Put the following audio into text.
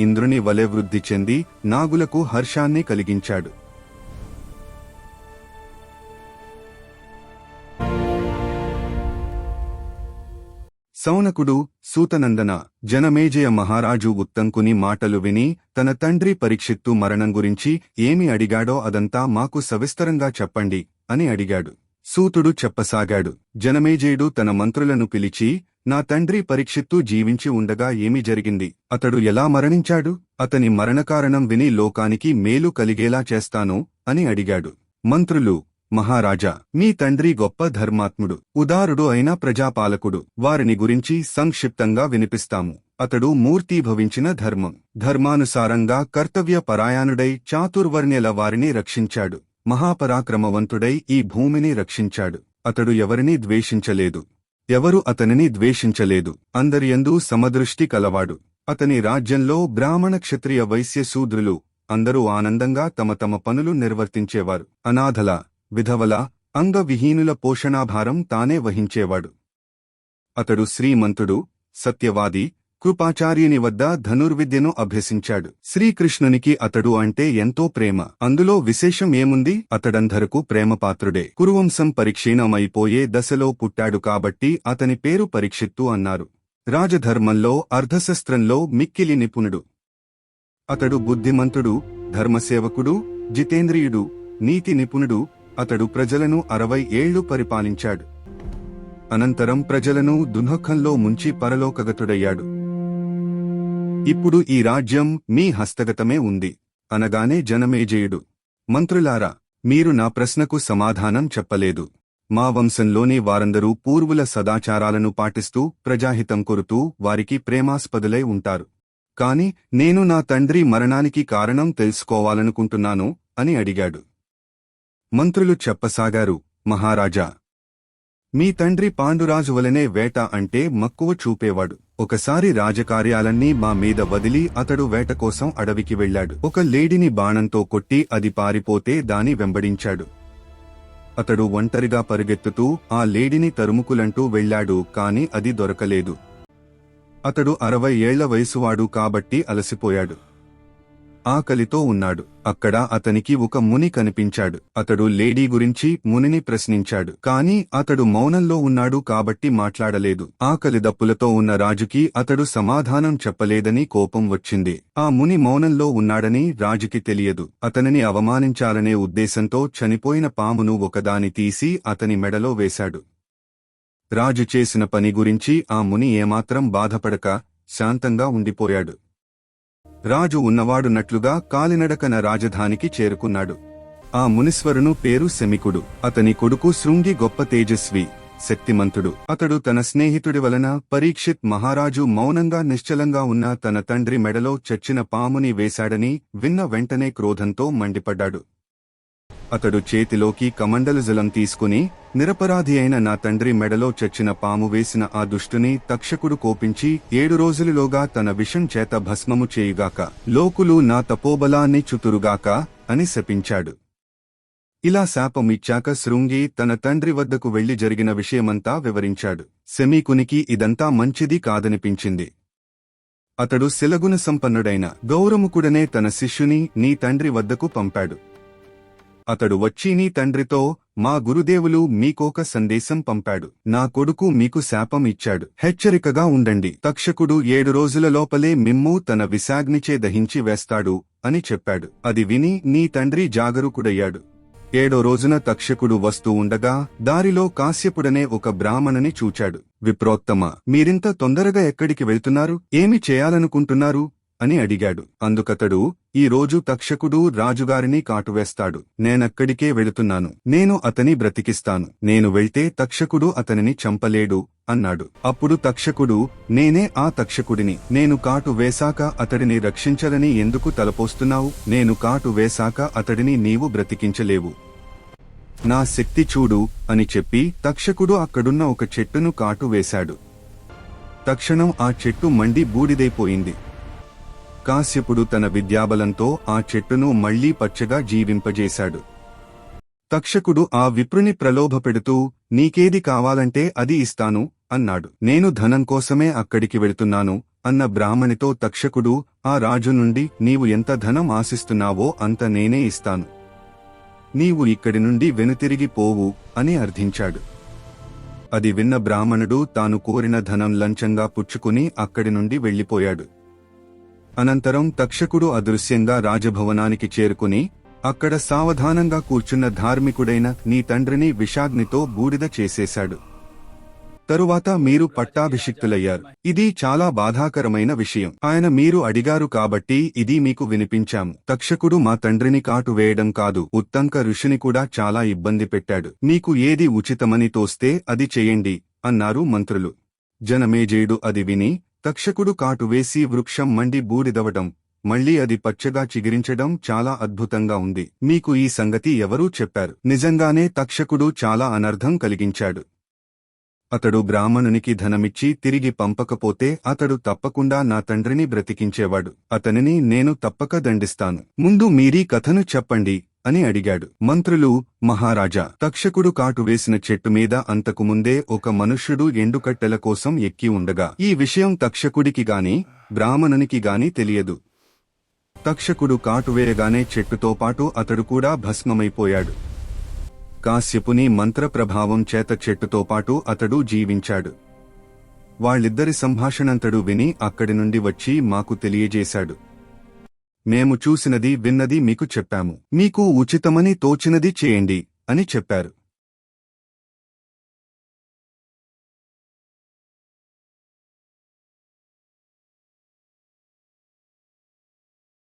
ఇంద్రుని వలె వృద్ధి చెంది నాగులకు హర్షాన్ని కలిగించాడు. సౌనకుడు, సూతనందన, జనమేజయ మహారాజు ఉత్తంకుని మాటలు విని తన తండ్రి పరీక్షిత్తు మరణం గురించి ఏమి అడిగాడో అదంతా మాకు సవిస్తరంగా చెప్పండి అని అడిగాడు. సూతుడు చెప్పసాగాడు. జనమేజయుడు తన మంత్రులను పిలిచి, నా తండ్రి పరీక్షిత్తు జీవించి ఉండగా ఏమి జరిగింది? అతడు ఎలా మరణించాడు? అతని మరణకారణం విని లోకానికి మేలు కలిగేలా చేస్తాను అని అడిగాడు. మంత్రులు, మహారాజా, మీ తండ్రి గొప్ప ధర్మాత్ముడు, ఉదారుడు అయిన ప్రజాపాలకుడు. వారిని గురించి సంక్షిప్తంగా వినిపిస్తాము. అతడు మూర్తీభవించిన ధర్మం. ధర్మానుసారంగా కర్తవ్య పరాయణుడై చాతుర్వర్ణ్యల వారిని రక్షించాడు. మహాపరాక్రమవంతుడై ఈ భూమిని రక్షించాడు. అతడు ఎవరినీ ద్వేషించలేదు. ఎవరు అతనిని ద్వేషించలేదు. అందరియందు సమదృష్టి కలవాడు. అతని రాజ్యంలో బ్రాహ్మణ, క్షత్రియ, వైశ్య, శూద్రులు అందరూ ఆనందంగా తమ తమ పనులు నిర్వర్తించేవారు. అనాథల, విధవల, అంగవిహీనుల పోషణాభారం తానే వహించేవాడు. అతడు శ్రీమంతుడు, సత్యవాది, కృపాచార్యుని వద్ద ధనుర్విద్యను అభ్యసించాడు. శ్రీకృష్ణునికి అతడు అంటే ఎంతో ప్రేమ. అందులో విశేషం ఏముంది? అతడందరకు ప్రేమపాత్రుడే. కురువంశం పరిక్షీణమైపోయే దశలో పుట్టాడు కాబట్టి అతని పేరు పరీక్షిత్తు అన్నారు. రాజధర్మంలో, అర్ధశస్త్రంలో మిక్కిలి నిపుణుడు. అతడు బుద్ధిమంతుడు, ధర్మసేవకుడు, జితేంద్రియుడు, నీతి నిపుణుడు. అతడు ప్రజలను 60 ఏళ్లు పరిపాలించాడు. అనంతరం ప్రజలను దుఃఖంలో ముంచి పరలోకగతుడయ్యాడు. ఇప్పుడు ఈ రాజ్యం మీ హస్తగతమే ఉంది అనగానే జనమేజయుడు, మంత్రులారా, మీరు నా ప్రశ్నకు సమాధానం చెప్పలేదు. మా వంశంలోని వారందరూ పూర్వుల సదాచారాలను పాటిస్తూ ప్రజాహితం కొరుతూ వారికి ప్రేమాస్పదులై ఉంటారు. కాని నేను నా తండ్రి మరణానికి కారణం తెలుసుకోవాలనుకుంటున్నాను అని అడిగాడు. మంత్రులు చెప్పసాగారు, మహారాజా, మీ తండ్రి పాండురాజు వలనే వేట అంటే మక్కువ చూపేవాడు. ఒకసారి రాజకార్యాలన్నీ మా మీద వదిలి అతడు వేట కోసం అడవికి వెళ్లాడు. ఒక లేడిని బాణంతో కొట్టి అది పారిపోతే దాని వెంబడించాడు. అతడు ఒంటరిగా పరుగెత్తుతూ ఆ లేడిని తరుముకులంటూ వెళ్లాడు. కాని అది దొరకలేదు. అతడు 60 ఏళ్ల వయసువాడు కాబట్టి అలసిపోయాడు. ఆకలితో ఉన్నాడు. అక్కడ అతనికి ఒక ముని కనిపించాడు. అతడు లేడీ గురించి మునిని ప్రశ్నించాడు. కాని అతడు మౌనంలో ఉన్నాడు కాబట్టి మాట్లాడలేదు. ఆకలి దప్పులతో ఉన్న రాజుకి అతడు సమాధానం చెప్పలేదని కోపం వచ్చింది. ఆ ముని మౌనంలో ఉన్నాడని రాజుకి తెలియదు. అతనిని అవమానించాలనే ఉద్దేశంతో చనిపోయిన పామును ఒకదాని తీసి అతని మెడలో వేశాడు. రాజు చేసిన పని గురించి ఆ ముని ఏమాత్రం బాధపడక శాంతంగా ఉండిపోయాడు. రాజు ఉన్నవాడున్నట్లుగా కాలినడకన రాజధానికి చేరుకున్నాడు. ఆ మునీశ్వరును పేరు శమికుడు. అతని కొడుకు శృంగి గొప్ప తేజస్వి, శక్తిమంతుడు. అతడు తన స్నేహితుడి వలన పరీక్షిత్ మహారాజు మౌనంగా నిశ్చలంగా ఉన్న తన తండ్రి మెడలో చచ్చిన పాముని వేశాడని విన్న వెంటనే క్రోధంతో మండిపడ్డాడు. అతడు చేతిలోకి కమండలు జలం తీసుకుని, నిరపరాధి అయిన నా తండ్రి మెడలో చచ్చిన పాము వేసిన ఆ దుష్టుని తక్షకుడు కోపించి 7 రోజులలోగా తన విషం చేత భస్మము చేయుగాక, లోకులు నా తపోబలాన్ని చుతురుగాక అని శపించాడు. ఇలా శాపమిచ్చాక శృంగి తన తండ్రి వద్దకు వెళ్లి జరిగిన విషయమంతా వివరించాడు. శమీకునికి ఇదంతా మంచిది కాదనిపించింది. అతడు శిలగుణ సంపన్నుడైన గౌరముకుడనే తన శిష్యుని నీ తండ్రి వద్దకు పంపాడు. అతడు వచ్చి నీ తండ్రితో, మా గురుదేవులు మీకోక సందేశం పంపాడు. నా కొడుకు మీకు శాపం ఇచ్చాడు. హెచ్చరికగా ఉండండి. తక్షకుడు 7 రోజుల లోపలే మిమ్ము తన విశాగ్నిచే దహించి వేస్తాడు అని చెప్పాడు. అది విని నీ తండ్రి జాగరూకుడయ్యాడు. 7వ రోజున తక్షకుడు వస్తూ ఉండగా దారిలో కాశ్యపుడనే ఒక బ్రాహ్మణుని చూచాడు. విప్రోత్తమ, మీరింత తొందరగా ఎక్కడికి వెళ్తున్నారు? ఏమి చేయాలనుకుంటున్నారు అని అడిగాడు. అందుకతడు, ఈ రోజు తక్షకుడు రాజుగారిని కాటువేస్తాడు. నేనక్కడికే వెళుతున్నాను. నేను అతని బ్రతికిస్తాను. నేను వెళ్తే తక్షకుడు అతనిని చంపలేడు అన్నాడు. అప్పుడు తక్షకుడు, నేనే ఆ తక్షకుడిని. నేను కాటు వేశాక అతడిని రక్షించలని ఎందుకు తలపోస్తున్నావు? నేను కాటు వేశాక అతడిని నీవు బ్రతికించలేవు. నా శక్తి చూడు అని చెప్పి తక్షకుడు అక్కడున్న ఒక చెట్టును కాటు వేశాడు. తక్షణం ఆ చెట్టు మండి బూడిదైపోయింది. కాశ్యపుడు తన విద్యాబలంతో ఆ చెట్టును మళ్లీ పచ్చగా జీవింపజేశాడు. తక్షకుడు ఆ విప్రుని ప్రలోభపెడుతూ, నీకేది కావాలంటే అది ఇస్తాను అన్నాడు. నేను ధనం కోసమే అక్కడికి వెళ్తున్నాను అన్న బ్రాహ్మణితో తక్షకుడు ఆ రాజు నుండి నీవు ఎంత ధనం ఆశిస్తున్నావో అంత నేనే ఇస్తాను. నీవు ఇక్కడి నుండి వెనుతిరిగి పోవు అని అర్థించాడు. అది విన్న బ్రాహ్మణుడు తాను కోరిన ధనం లంచంగా పుచ్చుకుని అక్కడి నుండి వెళ్లిపోయాడు. అనంతరం తక్షకుడు అదృశ్యంగా రాజభవనానికి చేరుకుని అక్కడ సావధానంగా కూర్చున్న ధార్మికుడైన నీ తండ్రిని విషాగ్నితో బూడిద చేసేశాడు. తరువాత మీరు పట్టాభిషిక్తులయ్యారు. ఇది చాలా బాధాకరమైన విషయం. ఆయన మీరు అడిగారు కాబట్టి ఇది మీకు వినిపించాము. తక్షకుడు మా తండ్రిని కాటు వేయడం కాదు, ఉత్తంక ఋషిని కూడా చాలా ఇబ్బంది పెట్టాడు. మీకు ఏది ఉచితమని తోస్తే అది చెయ్యండి అన్నారు మంత్రులు. జనమేజయుడు అది విని తక్షకుడు కాటువేసి వృక్షం మండి బూడిదవడం, మళ్లీ అది పచ్చగా చిగిరించడం చాలా అద్భుతంగా ఉంది. మీకు ఈ సంగతి ఎవరూ చెప్పారు? నిజంగానే తక్షకుడు చాలా అనర్థం కలిగించాడు. అతడు బ్రాహ్మణునికి ధనమిచ్చి తిరిగి పంపకపోతే అతడు తప్పకుండా నా తండ్రిని బ్రతికించేవాడు. అతనిని నేను తప్పక దండిస్తాను. ముందు మీరీ కథను చెప్పండి అని అడిగాడు. మంత్రులు, మహారాజా, తక్షకుడు కాటు వేసిన చెట్టు మీద అంతకుముందే ఒక మనుష్యుడు ఎండుకట్టెల కోసం ఎక్కి ఉండగా ఈ విషయం తక్షకుడికి గాని బ్రాహ్మణునికి గాని తెలియదు. తక్షకుడు కాటువేయగానే చెట్టుతో పాటు అతడు కూడా భస్మమైపోయాడు. కాశ్యపుని మంత్రప్రభావం చేత చెట్టుతో పాటు అతడు జీవించాడు. వాళ్ళిద్దరి సంభాషణంతడు విని అక్కడి నుండి వచ్చి మాకు తెలియజేశాడు. మేము చూసినది విన్నది మీకు చెప్పాము. మీకు ఉచితమని తోచినది చేయండి అని చెప్పారు.